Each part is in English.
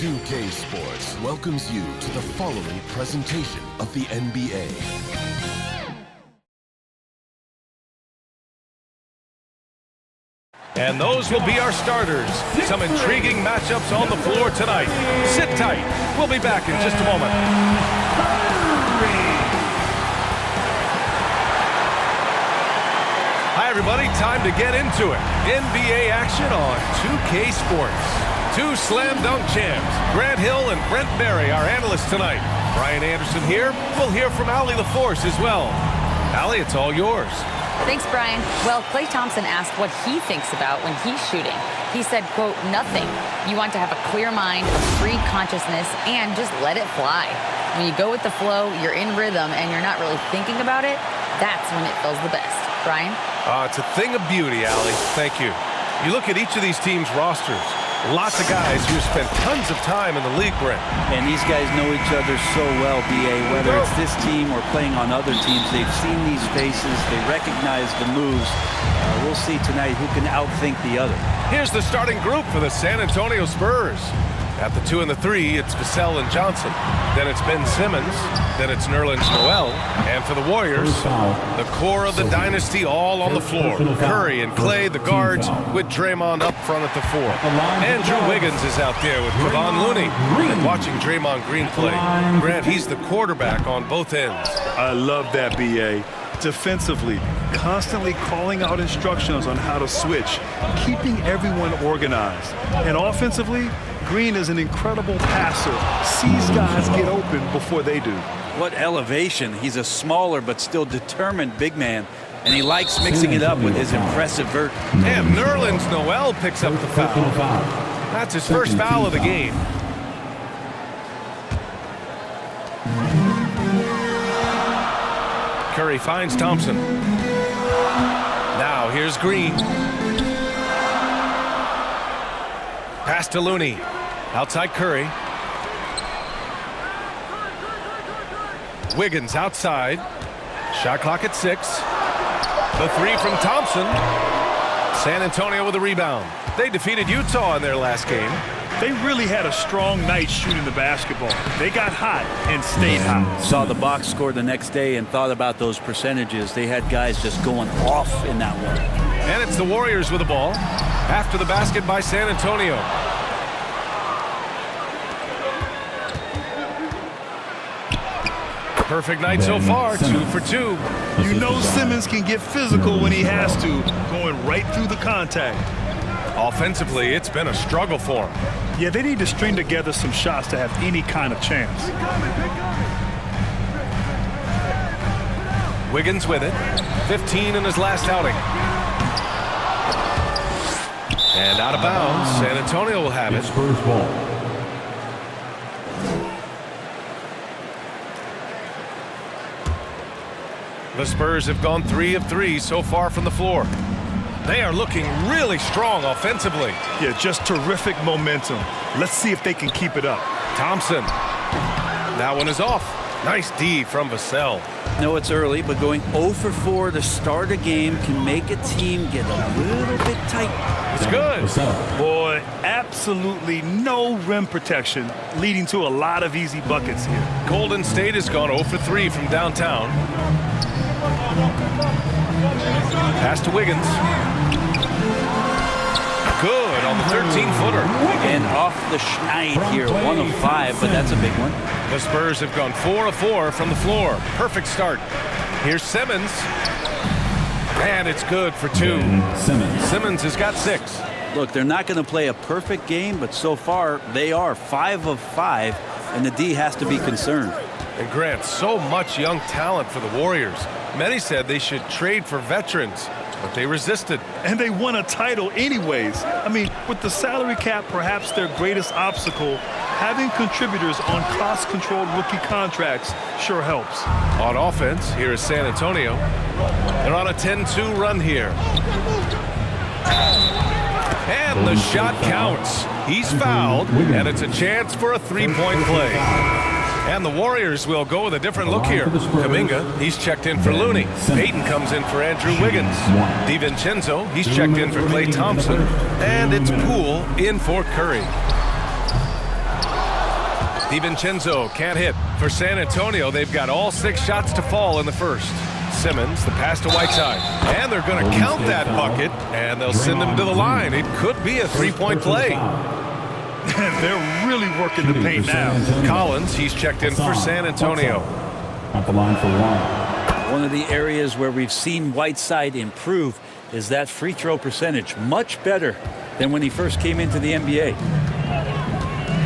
2K Sports welcomes you to the following presentation of the NBA. And those will be our starters. Some intriguing matchups on the floor tonight. Sit tight. We'll be back in just a moment. Hi, everybody. Time to get into it. NBA action on 2K Sports. Two slam dunk champs, Grant Hill and Brent Barry, our analysts tonight. Brian Anderson here. We'll hear from Allie LaForce as well. Allie, it's all yours. Thanks, Brian. Well, Klay Thompson asked what he thinks about when he's shooting. He said, quote, nothing. You want to have a clear mind, a free consciousness, and just let it fly. When you go with the flow, you're in rhythm, and you're not really thinking about it, that's when it feels the best. Brian? It's a thing of beauty, Allie. Thank you. You look at each of these teams' rosters. Lots of guys who spent tons of time in the league, Brent. And these guys know each other so well, B.A. Whether it's this team or playing on other teams, they've seen these faces. They recognize the moves. We'll see tonight who can outthink the other. Here's the starting group for the San Antonio Spurs. At the 2 and the 3, it's Vassell and Johnson. Then it's Ben Simmons. Then it's Nerlens Noel. And for the Warriors, the core of the dynasty all on the floor. Curry and Klay, the guards, with Draymond up front at the 4. Andrew Wiggins is out there with Kevon Looney. And watching Draymond Green play. Grant, he's the quarterback on both ends. I love that, B.A. Defensively, constantly calling out instructions on how to switch, keeping everyone organized. And offensively, Green is an incredible passer, sees guys get open before they do. What elevation. He's a smaller but still determined big man, and he likes mixing it up with his impressive vert. And Nerlens Noel picks up the foul. That's his first foul of the game. Curry finds Thompson. Now here's Green. Pass to Looney. Outside Curry. Wiggins outside. Shot clock at 6. The 3 from Thompson. San Antonio with a rebound. They defeated Utah in their last game. They really had a strong night shooting the basketball. They got hot and stayed hot. Saw the box score the next day and thought about those percentages. They had guys just going off in that one. And it's the Warriors with the ball. After the basket by San Antonio. Perfect night so far, 2 for 2. You know Simmons can get physical when he has to, going right through the contact. Offensively, it's been a struggle for him. Yeah, they need to string together some shots to have any kind of chance. Wiggins with it. 15 in his last outing. And out of bounds. San Antonio will have it. Spurs ball. The Spurs have gone 3 of 3 so far from the floor. They are looking really strong offensively. Yeah, just terrific momentum. Let's see if they can keep it up. Thompson. That one is off. Nice D from Vassell. No, it's early, but going 0 for 4 to start a game can make a team get a little bit tight. It's good. Boy, absolutely no rim protection, leading to a lot of easy buckets here. Golden State has gone 0 for 3 from downtown. Pass to Wiggins. Good on the 13-footer. And off the schneid here, 1 of 5, but that's a big one. The Spurs have gone 4 of 4 from the floor. Perfect start. Here's Simmons. And it's good for 2. Simmons has got 6. Look, they're not going to play a perfect game, but so far they are 5 of 5, and the D has to be concerned. And Grant, so much young talent for the Warriors. Many said they should trade for veterans, but they resisted. And they won a title anyways. I mean, with the salary cap perhaps their greatest obstacle, having contributors on cost-controlled rookie contracts sure helps. On offense, here is San Antonio. They're on a 10-2 run here. And the shot counts. He's fouled, and it's a chance for a three-point play. And the Warriors will go with a different look here. Kuminga, he's checked in for Looney. Payton comes in for Andrew Wiggins. DiVincenzo, he's checked in for Klay Thompson. And it's Poole in for Curry. DiVincenzo can't hit. For San Antonio, they've got all 6 shots to fall in the first. Simmons, the pass to Whiteside. And they're going to count that bucket, and they'll send him to the line. It could be a 3-point play. They're really working the paint now. Collins, he's checked in for San Antonio. At the line for 1. One of the areas where we've seen Whiteside improve is that free throw percentage. Much better than when he first came into the NBA.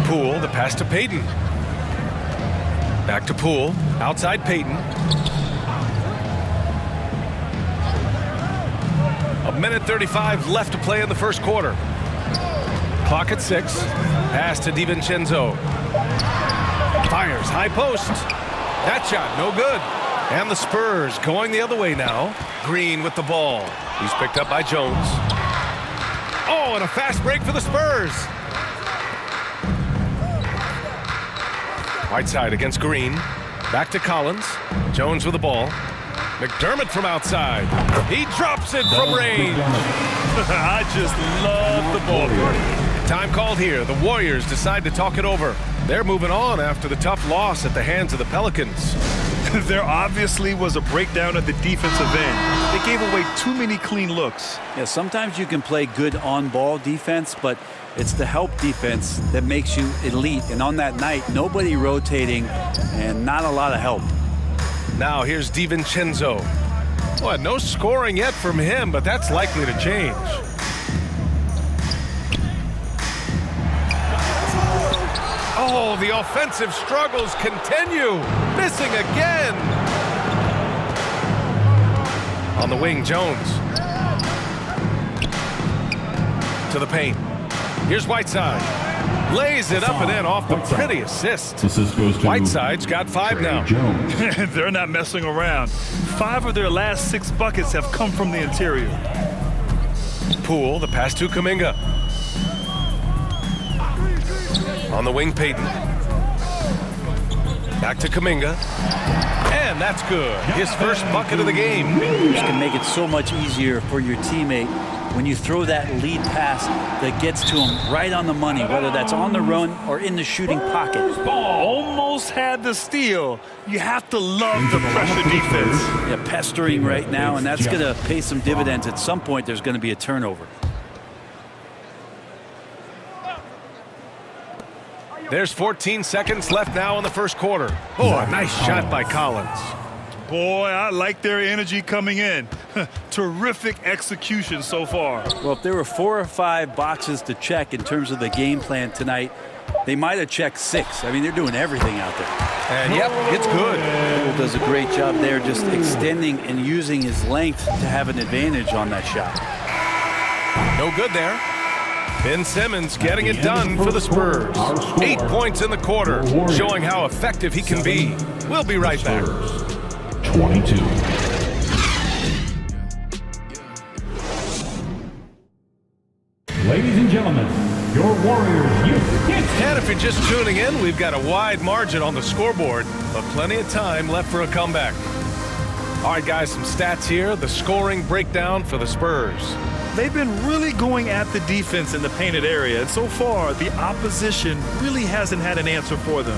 Poole, the pass to Payton. Back to Poole, outside Payton. A minute 35 left to play in the first quarter. Clock at 6. Pass to DiVincenzo. Fires, high post. That shot, no good. And the Spurs going the other way now. Green with the ball. He's picked up by Jones. Oh, and a fast break for the Spurs. Whiteside against Green. Back to Collins. Jones with the ball. McDermott from outside. He drops it from range. I just love the ball. Time called here. The Warriors decide to talk it over. They're moving on after the tough loss at the hands of the Pelicans. There obviously was a breakdown at the defensive end. They gave away too many clean looks. Yeah, sometimes you can play good on-ball defense, but it's the help defense that makes you elite. And on that night, nobody rotating and not a lot of help. Now here's DiVincenzo. Well, no scoring yet from him, but that's likely to change. Oh, the offensive struggles continue. Missing again. On the wing, Jones. To the paint. Here's Whiteside. Lays it up and in off the pretty assist. Assist goes to Whiteside's got 5 now. Jones. They're not messing around. 5 of their last 6 buckets have come from the interior. Poole, the pass to Kuminga. On the wing, Payton. Back to Kuminga. And that's good. His first bucket of the game. This can make it so much easier for your teammate when you throw that lead pass that gets to him right on the money, whether that's on the run or in the shooting pocket. Almost had the steal. You have to love the pressure defense. Yeah, pestering right now, and that's going to pay some dividends. At some point, there's going to be a turnover. There's 14 seconds left now in the first quarter. Oh, a nice shot by Collins. Boy, I like their energy coming in. Terrific execution so far. Well, if there were 4 or 5 boxes to check in terms of the game plan tonight, they might have checked 6. I mean, they're doing everything out there. And yep, it's good. Poole does a great job there just extending and using his length to have an advantage on that shot. No good there. Ben Simmons getting it done for the Spurs. 8 points in the quarter, showing how effective he can be. We'll be right back. 22. Ladies and gentlemen, your Warriors youth. And if you're just tuning in, we've got a wide margin on the scoreboard, but plenty of time left for a comeback. All right, guys, some stats here. The scoring breakdown for the Spurs. They've been really going at the defense in the painted area, and so far, the opposition really hasn't had an answer for them.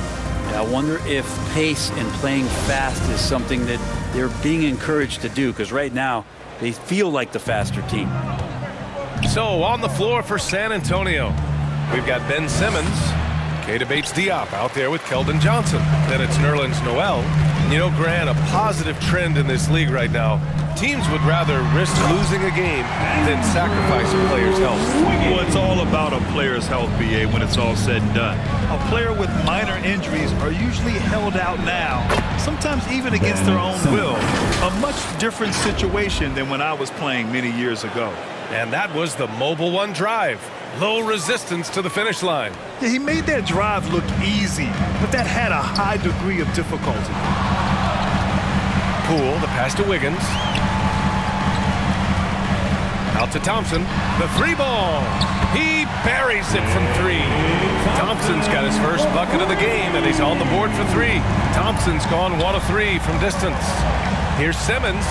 I wonder if pace and playing fast is something that they're being encouraged to do, because right now they feel like the faster team. So on the floor for San Antonio, we've got Ben Simmons, Keita Bates-Diop out there with Keldon Johnson. Then it's Nerlens Noel. And you know, Grant, a positive trend in this league right now. Teams would rather risk losing a game than sacrifice a player's health. Well, it's all about a player's health, BA, when it's all said and done. A player with minor injuries are usually held out now, sometimes even against their own will. A much different situation than when I was playing many years ago. And that was the Mobile One drive. Low resistance to the finish line. Yeah, he made that drive look easy, but that had a high degree of difficulty. Poole, the pass to Wiggins. Out to Thompson. The 3-ball. He buries it from 3. Thompson's got his first bucket of the game, and he's on the board for 3. Thompson's gone 1 of 3 from distance. Here's Simmons.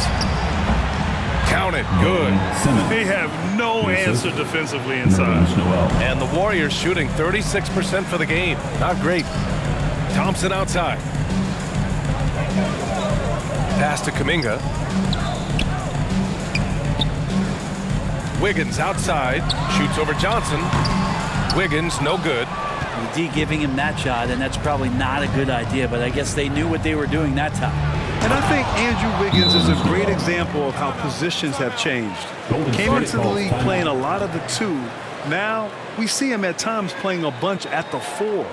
Count it. Good. They have no answer defensively inside. And the Warriors shooting 36% for the game. Not great. Thompson outside. Pass to Kuminga. Wiggins outside. Shoots over Johnson. Wiggins, no good. The D giving him that shot, and that's probably not a good idea, but I guess they knew what they were doing that time. And I think Andrew Wiggins is a great example of how positions have changed. Came into the league playing a lot of the 2. Now we see him at times playing a bunch at the 4.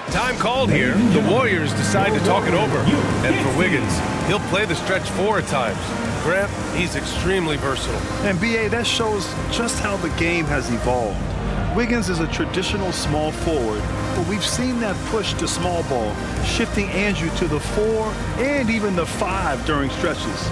Time called here. The Warriors decide to talk it over. And for Wiggins, he'll play the stretch 4 at times. Grant, he's extremely versatile. And B.A., that shows just how the game has evolved. Wiggins is a traditional small forward, but we've seen that push to small ball, shifting Andrew to the 4 and even the 5 during stretches.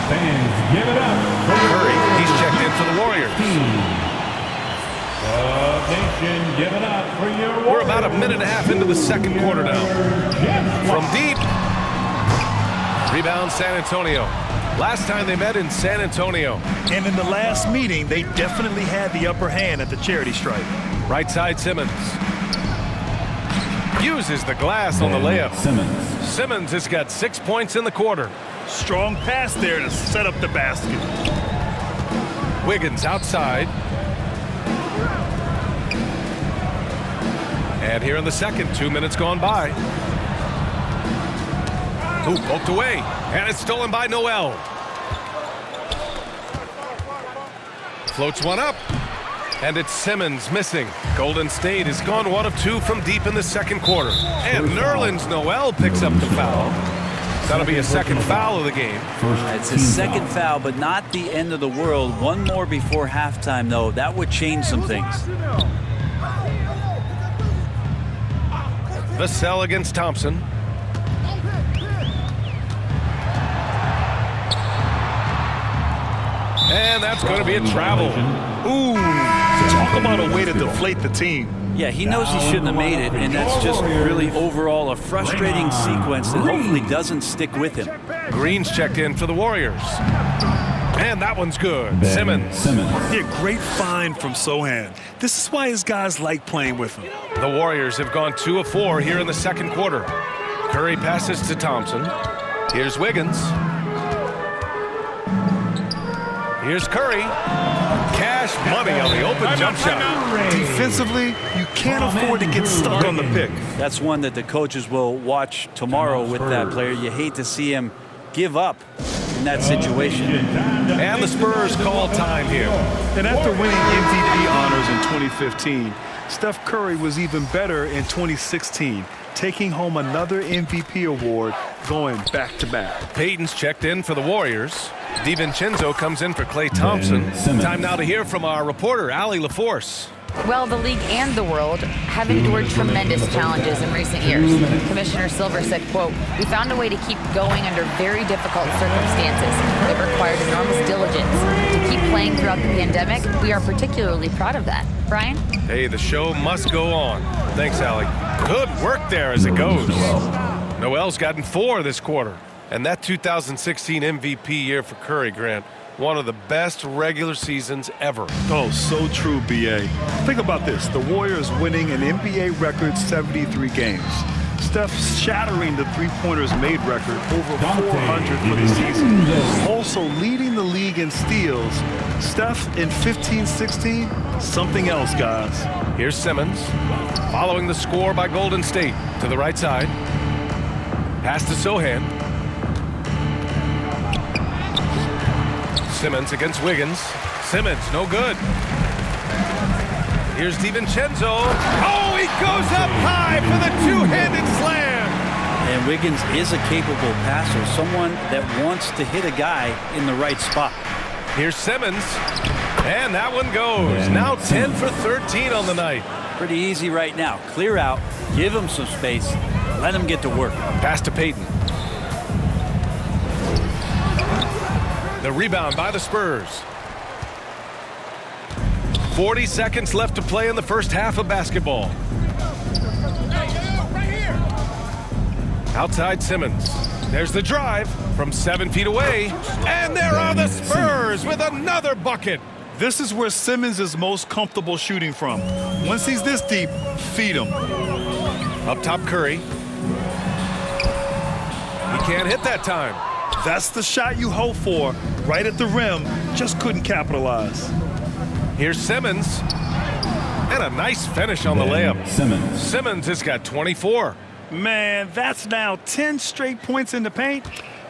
Fans, give it up. Curry, he's checked in for the Warriors. Nation, give it up for your Warriors. We're about a minute and a half into the second quarter now. From deep. Rebound San Antonio. Last time they met in San Antonio. And in the last meeting, they definitely had the upper hand at the charity stripe. Right side Simmons. Uses the glass on the layup. Simmons has got 6 points in the quarter. Strong pass there to set up the basket. Wiggins outside. And here in the second, 2 minutes gone by. Ooh, poked away. And it's stolen by Noel. Floats one up. And it's Simmons missing. Golden State has gone 1 of 2 from deep in the second quarter. And Nerlens Noel picks up the foul. That'll be a second foul of the game. It's his second foul, but not the end of the world. One more before halftime, though. That would change some things. Vassell against Thompson. And that's going to be a travel. Ooh, talk about a way to deflate the team. Yeah, he knows he shouldn't have made it, and that's just really overall a frustrating sequence that hopefully doesn't stick with him. Green's checked in for the Warriors. And that one's good. Simmons. Yeah, great find from Sohan. This is why his guys like playing with him. The Warriors have gone 2 of 4 here in the second quarter. Curry passes to Thompson. Here's Wiggins. Here's Curry. Cash money on the open jump shot. Defensively, you can't afford to get stuck on the pick. That's one that the coaches will watch tomorrow with that player. You hate to see him give up in that situation. And the Spurs call time here. And after winning MVP honors in 2015, Steph Curry was even better in 2016, taking home another MVP award, going back-to-back. Payton's checked in for the Warriors. DiVincenzo comes in for Klay Thompson. Time now to hear from our reporter, Allie LaForce. Well, the league and the world have endured tremendous challenges in recent years. Commissioner Silver said, quote, "We found a way to keep going under very difficult circumstances. It required enormous diligence. To keep playing throughout the pandemic, we are particularly proud of that." Brian? Hey, the show must go on. Thanks, Allie. Good work there as it goes. Noel's gotten 4 this quarter. And that 2016 MVP year for Curry, Grant, one of the best regular seasons ever. Oh, so true, B.A. Think about this. The Warriors winning an NBA record 73 games. Steph shattering the three-pointers made record, over 400 for the season. Also leading the league in steals. Steph in 15-16, something else, guys. Here's Simmons, following the score by Golden State to the right side. Pass to Sohan. Simmons against Wiggins. Simmons, no good. Here's DiVincenzo. Oh, he goes up high for the two-handed slam. And Wiggins is a capable passer, someone that wants to hit a guy in the right spot. Here's Simmons, and that one goes. Now 10 for 13 on the night. Pretty easy right now. Clear out, give him some space, let him get to work. Pass to Payton. The rebound by the Spurs. 40 seconds left to play in the first half of basketball. Outside Simmons. There's the drive from 7 feet away. And there are the Spurs with another bucket. This is where Simmons is most comfortable shooting from. Once he's this deep, feed him. Up top, Curry. He can't hit that time. That's the shot you hope for. Right at the rim, just couldn't capitalize. Here's Simmons. And a nice finish on the layup. Simmons has got 24. Man, that's now 10 straight points in the paint.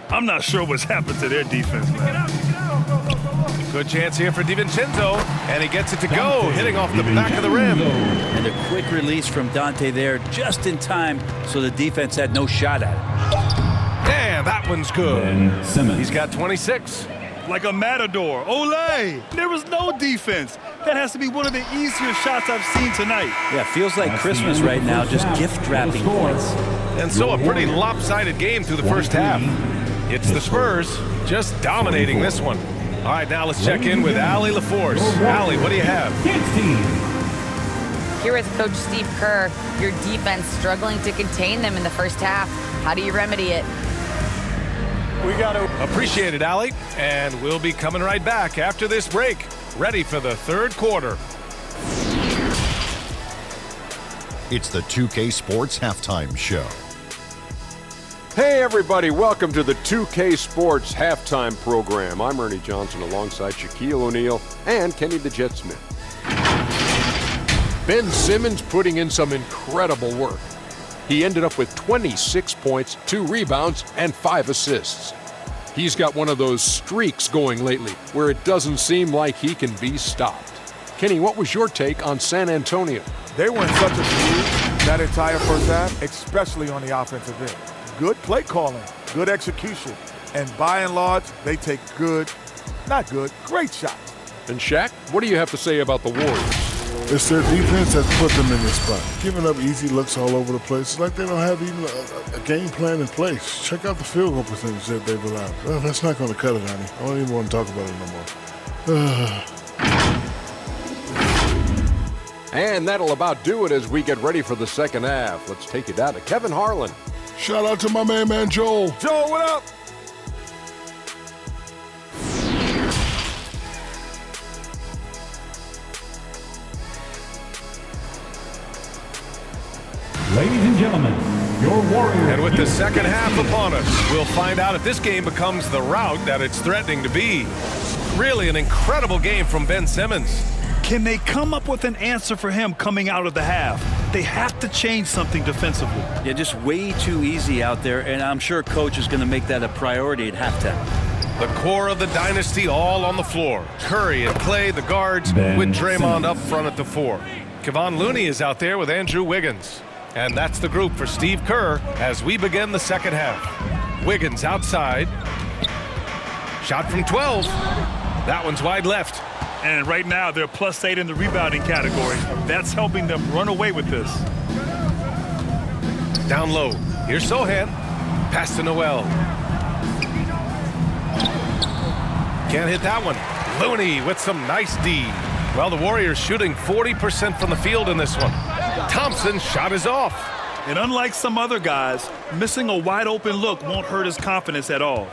I'm not sure what's happened to their defense, man. Good chance here for DiVincenzo, and he gets it to go, hitting off the back of the rim. And a quick release from Dante there just in time, so the defense had no shot at it. And that one's good. He's got 26. Like a matador. Olay! There was no defense. That has to be one of the easier shots I've seen tonight. Yeah, feels like Christmas right now, just gift wrapping points. And so a pretty lopsided game through the first half. It's the Spurs just dominating this one. All right, now let's check in with Allie LaForce. Allie, what do you have? Here with Coach Steve Kerr, your defense struggling to contain them in the first half. How do you remedy it? We got to appreciate it, Allie. And we'll be coming right back after this break, ready for the third quarter. It's the 2K Sports Halftime Show. Hey everybody, welcome to the 2K Sports Halftime Program. I'm Ernie Johnson alongside Shaquille O'Neal and Kenny the Jet Smith. Ben Simmons putting in some incredible work. He ended up with 26 points, 2 rebounds, and 5 assists. He's got one of those streaks going lately where it doesn't seem like he can be stopped. Kenny, what was your take on San Antonio? They were in such a groove that entire first half, especially on the offensive end. Good play calling, good execution, and by and large, they take great shots. And Shaq, what do you have to say about the Warriors? It's their defense that's put them in this spot. Giving up easy looks all over the place. It's like they don't have even a game plan in place. Check out the field goal percentage that they've allowed. Well, that's not going to cut it, honey. I don't even want to talk about it no more. And that'll about do it as we get ready for the second half. Let's take it down to Kevin Harlan. Shout out to my man Joel. Joe, what up? Ladies and gentlemen, your Warriors. And with the second half upon us, we'll find out if this game becomes the rout that it's threatening to be. Really an incredible game from Ben Simmons. Can they come up with an answer for him coming out of the half? They have to change something defensively. Yeah, just way too easy out there, and I'm sure Coach is going to make that a priority at halftime. The core of the dynasty all on the floor. Curry and Clay, the guards, with Draymond up front at the 4. Kevon Looney is out there with Andrew Wiggins. And that's the group for Steve Kerr as we begin the second half. Wiggins outside. Shot from 12. That one's wide left. And right now, they're +8 in the rebounding category. That's helping them run away with this. Down low. Here's Sohan. Pass to Noel. Can't hit that one. Looney with some nice D. Well, the Warriors shooting 40% from the field in this one. Thompson's shot is off. And unlike some other guys, missing a wide open look won't hurt his confidence at all.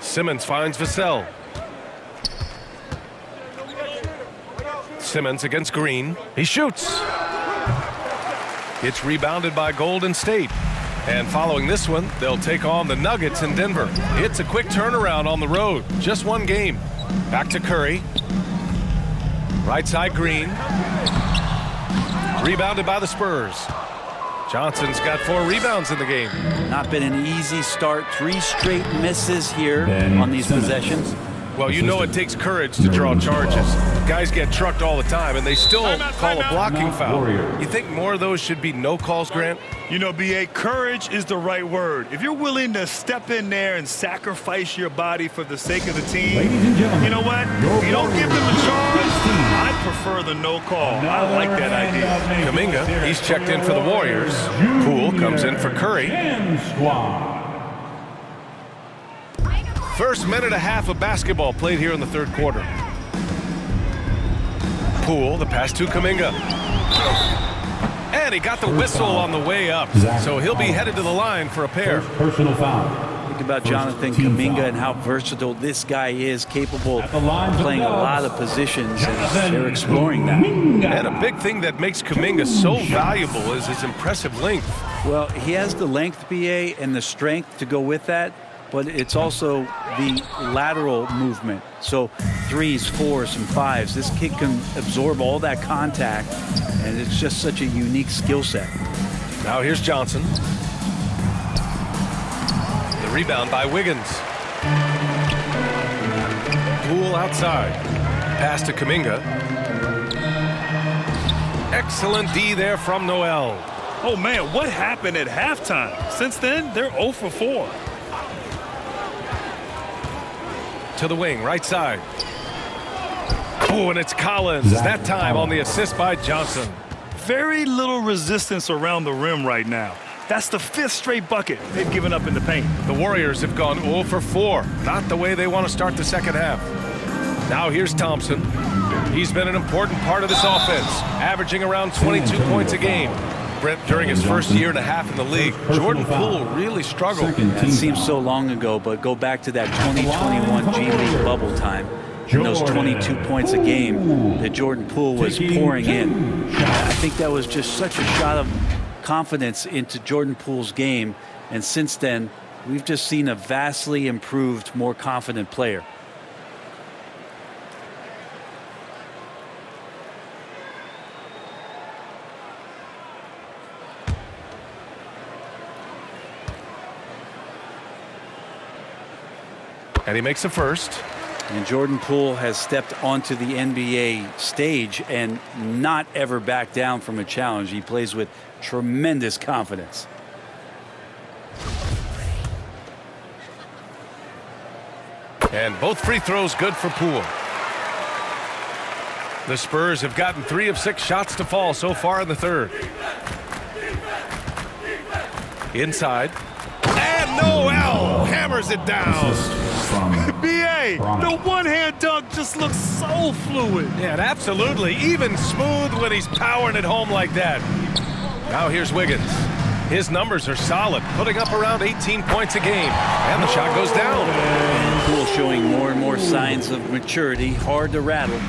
Simmons finds Vassell. Simmons against Green. He shoots. It's rebounded by Golden State. And following this one, they'll take on the Nuggets in Denver. It's a quick turnaround on the road. Just one game. Back to Curry. Right side Green. Rebounded by the Spurs. Johnson's got 4 rebounds in the game. Not been an easy start. 3 straight misses here on these possessions. Well, you know it takes courage to draw charges. Guys get trucked all the time, and they still call a blocking foul. You think more of those should be no calls, Grant? You know, B.A., courage is the right word. If you're willing to step in there and sacrifice your body for the sake of the team, Ladies and gentlemen, you know what? You don't give them a charge. I prefer the no call. I like that idea. Kuminga, he's checked in for the Warriors. Poole comes in for Curry. First minute and a half of basketball played here in the third quarter. Poole, the pass to Kuminga. And he got the whistle on the way up. So he'll be headed to the line for a pair. Personal foul. Think about Jonathan Kuminga and how versatile this guy is, capable of playing a lot of positions, and they're exploring that. And a big thing that makes Kuminga so valuable is his impressive length. Well, he has the length, BA, and the strength to go with that, but it's also the lateral movement. So 3s, 4s, and 5s. This kid can absorb all that contact, and it's just such a unique skill set. Now here's Johnson. The rebound by Wiggins. Poole outside. Pass to Kuminga. Excellent D there from Noel. Oh, man, what happened at halftime? Since then, they're 0 for 4. To the wing, right side. Oh, and it's Collins. That time on the assist by Johnson. Very little resistance around the rim right now. That's the 5th straight bucket they've given up in the paint. The Warriors have gone 0 for 4. Not the way they want to start the second half. Now here's Thompson. He's been an important part of this offense, averaging around 22 points a game. Brent, during his first year and a half in the league, Jordan Poole really struggled. That seems so long ago, but go back to that 2021 G League bubble time. And those 22 points a game that Jordan Poole was pouring in. I think that was just such a shot of confidence into Jordan Poole's game. And since then, we've just seen a vastly improved, more confident player. And he makes the first. And Jordan Poole has stepped onto the NBA stage and not ever backed down from a challenge. He plays with tremendous confidence. And both free throws good for Poole. The Spurs have gotten 3 of 6 shots to fall so far in the third. Inside. And Noel hammers it down. B.A., the one-hand dunk just looks so fluid. Yeah, and absolutely. Even smooth when he's powering it home like that. Now here's Wiggins. His numbers are solid, putting up around 18 points a game. And the shot goes down. Poole showing more and more signs of maturity. Hard to rattle.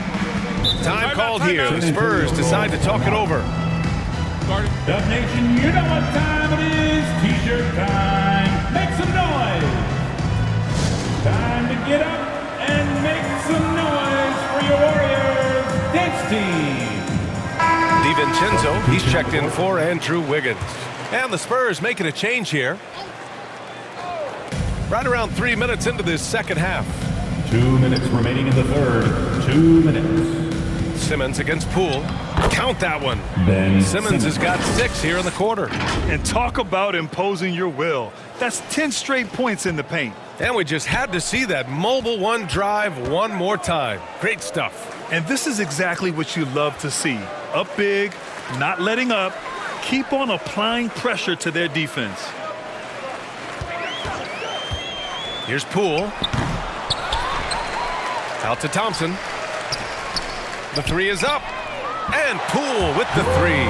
Time called here. The Spurs decide to talk it over. Dub Nation, you know what time it is. T-shirt time. Make some noise. Time to get up and make some noise for your Warriors dance team. DiVincenzo, he's checked in for Andrew Wiggins. And the Spurs making a change here. Right around 3 minutes into this second half. 2 minutes remaining in the third. 2 minutes. Simmons against Poole. Count that one. Ben Simmons has got 6 here in the quarter. And talk about imposing your will. That's 10 straight points in the paint. And we just had to see that mobile one drive one more time. Great stuff. And this is exactly what you love to see. Up big, not letting up. Keep on applying pressure to their defense. Here's Poole. Out to Thompson. The 3 is up. And Poole with the 3.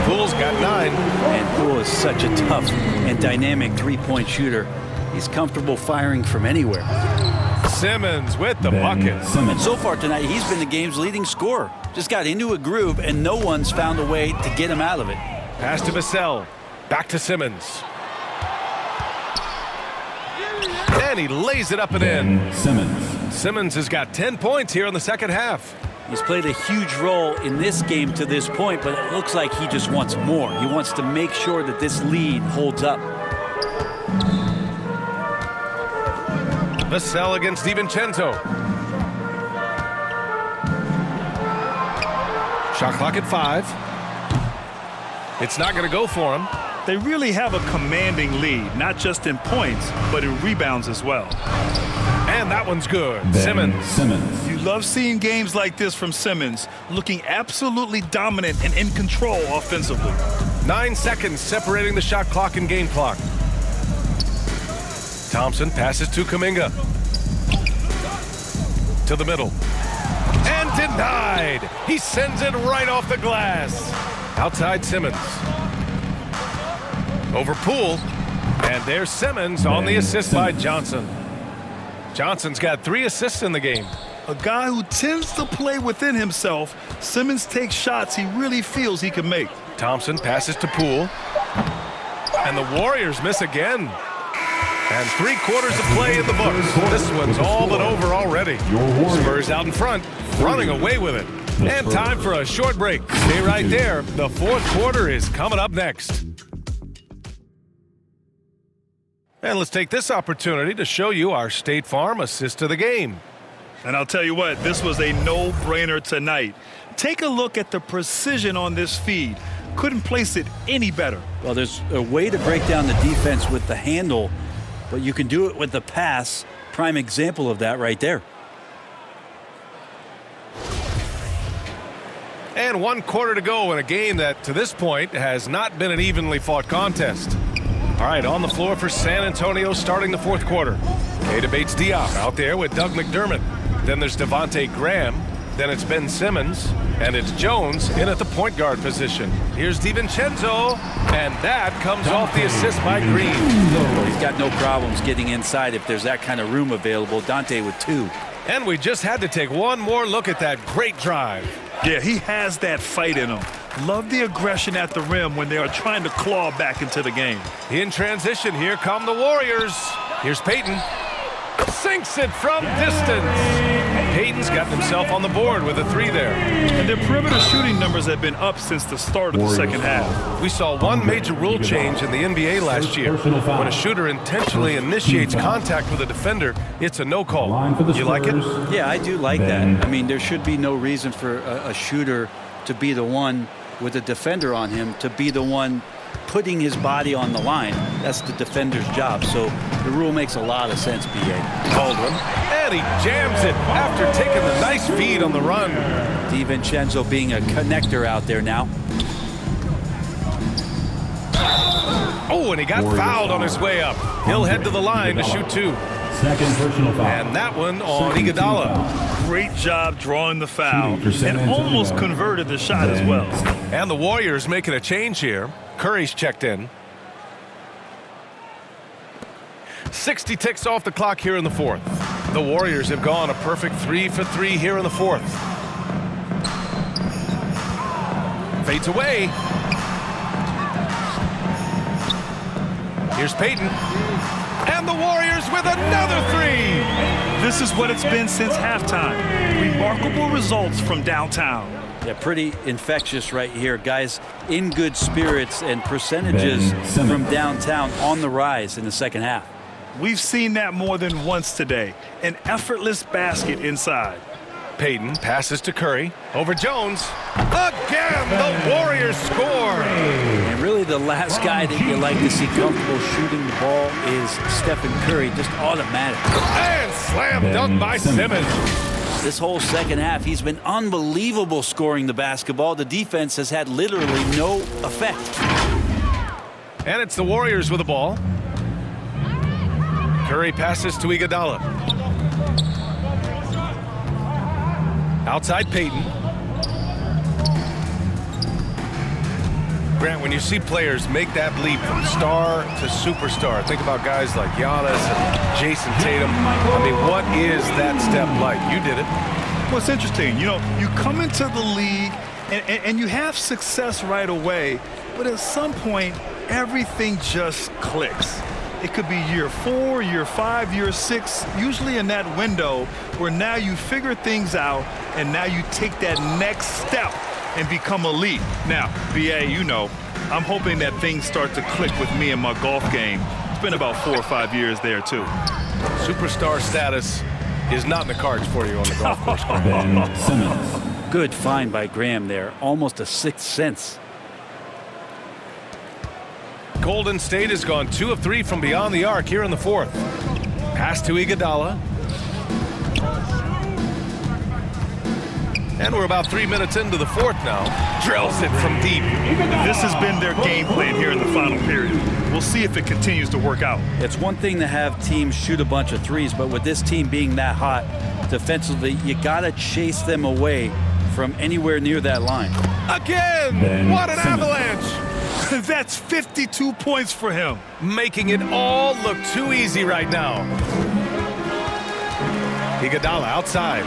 Poole's got 9. And Poole is such a tough and dynamic three-point shooter. He's comfortable firing from anywhere. Simmons with the bucket. And so far tonight, he's been the game's leading scorer. Just got into a groove, and no one's found a way to get him out of it. Pass to Vassell. Back to Simmons. And he lays it up and in. Simmons has got 10 points here in the second half. He's played a huge role in this game to this point, but it looks like he just wants more. He wants to make sure that this lead holds up. Vassell against DiVincenzo. Shot clock at 5. It's not going to go for him. They really have a commanding lead, not just in points, but in rebounds as well. And that one's good. Ben Simmons. You love seeing games like this from Simmons, looking absolutely dominant and in control offensively. 9 seconds separating the shot clock and game clock. Thompson passes to Kuminga. To the middle. And denied. He sends it right off the glass. Outside Simmons. Over Poole. And there's Simmons on the assist by Johnson. Johnson's got 3 assists in the game. A guy who tends to play within himself, Simmons takes shots he really feels he can make. Thompson passes to Poole. And the Warriors miss again. And 3/4 of play in the books. This one's all but over already. Spurs out in front, running away with it. And time for a short break. Stay right there. The 4th quarter is coming up next. And let's take this opportunity to show you our State Farm assist of the game. And I'll tell you what, this was a no-brainer tonight. Take a look at the precision on this feed. Couldn't place it any better. Well, there's a way to break down the defense with the handle, but you can do it with the pass. Prime example of that right there. And 1 quarter to go in a game that, to this point, has not been an evenly fought contest. All right, on the floor for San Antonio starting the 4th quarter. Keita Bates-Diop out there with Doug McDermott. Then there's Devontae Graham. Then it's Ben Simmons. And it's Jones in at the point guard position. Here's DiVincenzo. And that comes off the assist by Green. He's got no problems getting inside if there's that kind of room available. Dante with 2. And we just had to take one more look at that great drive. Yeah, he has that fight in him. Love the aggression at the rim when they are trying to claw back into the game. In transition, here come the Warriors. Here's Payton. Sinks it from distance. Payton's got himself on the board with a 3 there. And their perimeter shooting numbers have been up since the start of the second half. We saw one major rule change in the NBA last year. When a shooter intentionally initiates contact with a defender, it's a no call. You like it? Yeah, I do like that. I mean, there should be no reason for a shooter to be the one with a defender on him, to be the one putting his body on the line. That's the defender's job. So the rule makes a lot of sense, B.A. Baldwin. And he jams it after taking the nice feed on the run. DiVincenzo being a connector out there now. Oh, and he got fouled on his way up. He'll head to the line to shoot 2. Second personal foul. And that one on Iguodala. Great job drawing the foul and almost converted the shot as well. And the Warriors making a change here. Curry's checked in. 60 ticks off the clock here in the 4th. The Warriors have gone a perfect 3 for 3 here in the 4th. Fades away. Here's Payton. And the Warriors with another 3. This is what it's been since halftime. Remarkable results from downtown. Yeah, pretty infectious right here. Guys in good spirits and percentages from downtown on the rise in the second half. We've seen that more than once today. An effortless basket inside. Payton passes to Curry. Over Jones. Again, the Warriors score. And really the last guy that you like to see comfortable shooting the ball is Stephen Curry, just automatic. And slam dunk by Simmons. This whole second half, he's been unbelievable scoring the basketball. The defense has had literally no effect. And it's the Warriors with the ball. Curry passes to Iguodala. Outside Payton. Grant, when you see players make that leap from star to superstar, think about guys like Giannis and Jason Tatum. I mean, what is that step like? You did it. Well, it's interesting. You know, you come into the league and you have success right away, but at some point, everything just clicks. It could be year 4, year 5, year 6, usually in that window where now you figure things out and now you take that next step and become elite. Now, BA, you know, I'm hoping that things start to click with me in my golf game. It's been about 4 or 5 years there, too. Superstar status is not in the cards for you on the golf course. Ben Simmons. Good find by Graham there. Almost a sixth sense. Golden State has gone 2 of 3 from beyond the arc here in the fourth. Pass to Iguodala. And we're about 3 minutes into the fourth now. Drills it from deep. This has been their game plan here in the final period. We'll see if it continues to work out. It's one thing to have teams shoot a bunch of threes, but with this team being that hot defensively, you got to chase them away from anywhere near that line. Again! Ben What an Simmons. avalanche! That's 52 points for him. Making it all look too easy right now. Iguodala outside.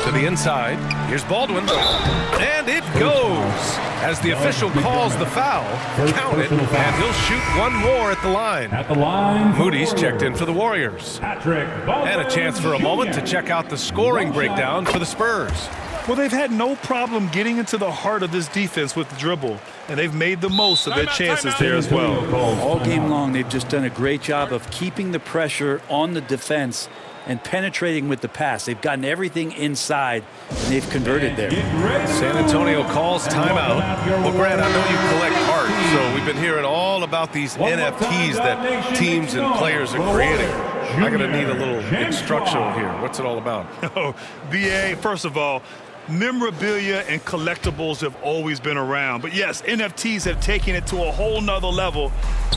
To the inside. Here's Baldwin. And it goes. As the official calls the foul, count it, and he'll shoot one more at the line. At the line. Moody's checked in for the Warriors. Patrick Baldwin And a chance for a moment to Jr. check out the scoring breakdown for the Spurs. Well, they've had no problem getting into the heart of this defense with the dribble, and they've made the most of their chances there as well. All game long, they've just done a great job of keeping the pressure on the defense and penetrating with the pass. They've gotten everything inside, and they've converted there. San Antonio calls timeout. Well, Grant, I know you collect art, so we've been hearing all about these NFTs that teams and players are creating. I'm going to need a little instructional here. What's it all about? Oh, BA, first of all, memorabilia and collectibles have always been around. But yes, NFTs have taken it to a whole nother level.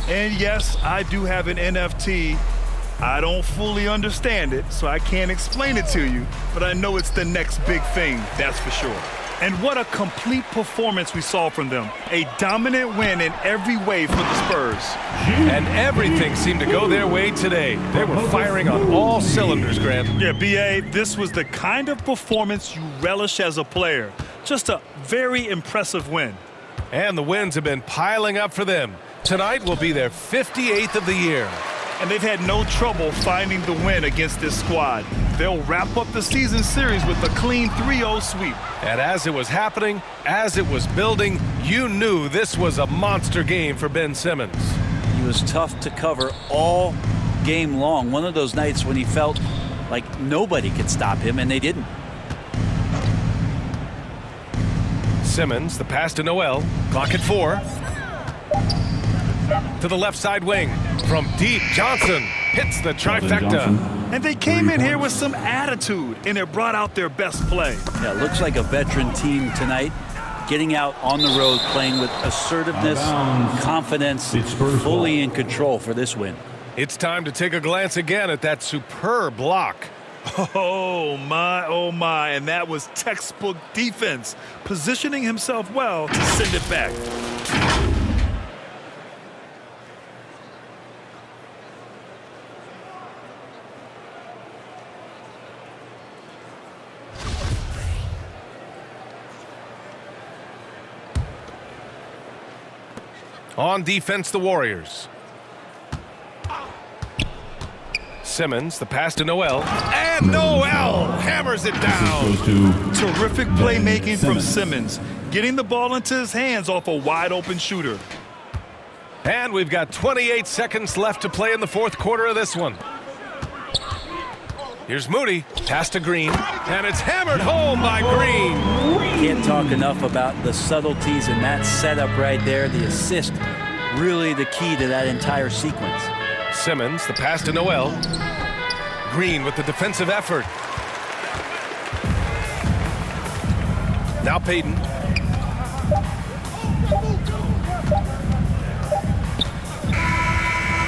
And yes, I do have an NFT. I don't fully understand it, so I can't explain it to you, but I know it's the next big thing, that's for sure. And what a complete performance we saw from them. A dominant win in every way for the Spurs. And everything seemed to go their way today. They were firing on all cylinders, Grant. Yeah, BA, this was the kind of performance you relish as a player. Just a very impressive win. And the wins have been piling up for them. Tonight will be their 58th of the year. And they've had no trouble finding the win against this squad. They'll wrap up the season series with a clean 3-0 sweep. And as it was happening, as it was building, you knew this was a monster game for Ben Simmons. He was tough to cover all game long. One of those nights when he felt like nobody could stop him, and they didn't. Simmons, the pass to Noel. Clock at 4. To the left side wing. From deep, Johnson hits the trifecta. And they came in here with some attitude, and it brought out their best play. Yeah, looks like a veteran team tonight, getting out on the road, playing with assertiveness, confidence, fully in control for this win. It's time to take a glance again at that superb block. Oh my, and that was textbook defense, positioning himself well to send it back. On defense, the Warriors. Simmons, the pass to Noel. And Noel hammers it down. Terrific playmaking from Simmons, getting the ball into his hands off a wide-open shooter. And we've got 28 seconds left to play in the fourth quarter of this one. Here's Moody, pass to Green, and it's hammered home by Green. Can't talk enough about the subtleties in that setup right there. The assist, really the key to that entire sequence. Simmons, the pass to Noel. Green with the defensive effort. Now Payton.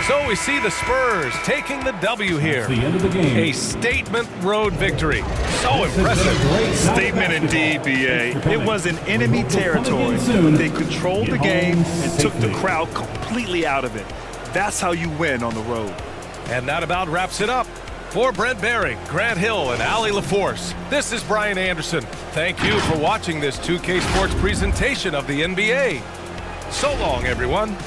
So we see the Spurs taking the W here. The end of the game. A statement road victory. So impressive. Statement indeed, BA. It was in enemy territory, but they controlled the game and took the crowd completely out of it. That's how you win on the road. And that about wraps it up. For Brent Barry, Grant Hill, and Allie LaForce, this is Brian Anderson. Thank you for watching this 2K Sports presentation of the NBA. So long, everyone.